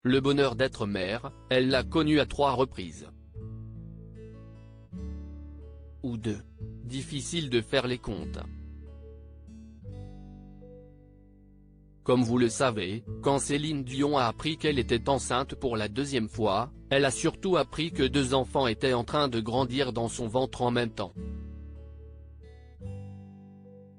Le bonheur d'être mère, elle l'a connu à 3 reprises. Ou 2. Difficile de faire les comptes. Comme vous le savez, quand Céline Dion a appris qu'elle était enceinte pour la 2e fois, elle a surtout appris que 2 enfants étaient en train de grandir dans son ventre en même temps.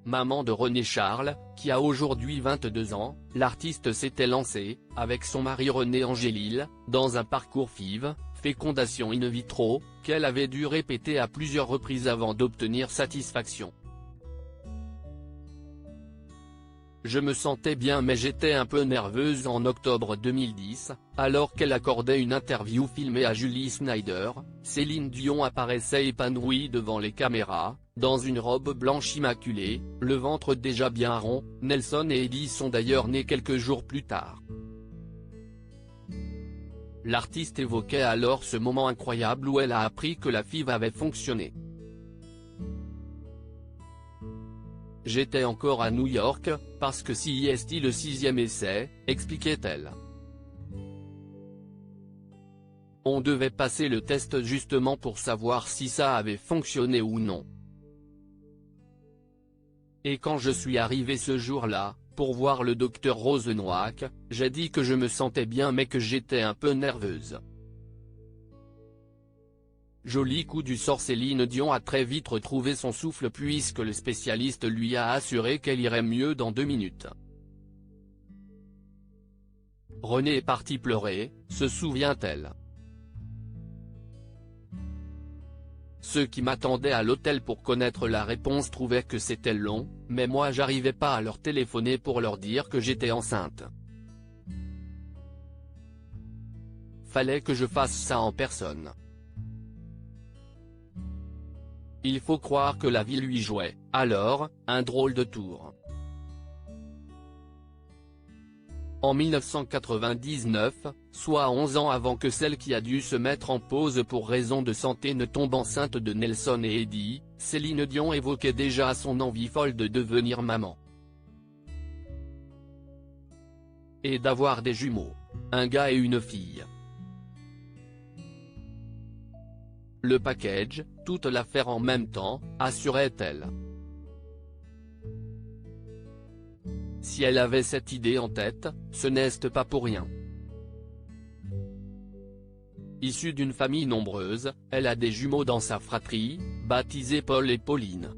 Maman de René Charles, qui a aujourd'hui 22 ans, l'artiste s'était lancée, avec son mari René Angélil, dans un parcours FIV, fécondation in vitro, qu'elle avait dû répéter à plusieurs reprises avant d'obtenir satisfaction. Je me sentais bien mais j'étais un peu nerveuse en octobre 2010, alors qu'elle accordait une interview filmée à Julie Snyder. Céline Dion apparaissait épanouie devant les caméras, dans une robe blanche immaculée, le ventre déjà bien rond. Nelson et Eddy sont d'ailleurs nés quelques jours plus tard. L'artiste évoquait alors ce moment incroyable où elle a appris que la FIV avait fonctionné. J'étais encore à New York, parce que c'était le 6e essai, expliquait-elle. On devait passer le test justement pour savoir si ça avait fonctionné ou non. Et quand je suis arrivé ce jour-là, pour voir le docteur Rosenwach, j'ai dit que je me sentais bien mais que j'étais un peu nerveuse. Joli coup du sort. Céline Dion a très vite retrouvé son souffle puisque le spécialiste lui a assuré qu'elle irait mieux dans 2 minutes. René est parti pleurer, se souvient-elle. Ceux qui m'attendaient à l'hôtel pour connaître la réponse trouvaient que c'était long, mais moi j'arrivais pas à leur téléphoner pour leur dire que j'étais enceinte. Fallait que je fasse ça en personne. Il faut croire que la vie lui jouait, alors, un drôle de tour. En 1999, soit 11 ans avant que celle qui a dû se mettre en pause pour raison de santé ne tombe enceinte de Nelson et Eddy, Céline Dion évoquait déjà son envie folle de devenir maman. Et d'avoir des jumeaux, un gars et une fille. Le package, toute l'affaire en même temps, assurait-elle. Si elle avait cette idée en tête, ce n'est pas pour rien. Issue d'une famille nombreuse, elle a des jumeaux dans sa fratrie, baptisés Paul et Pauline.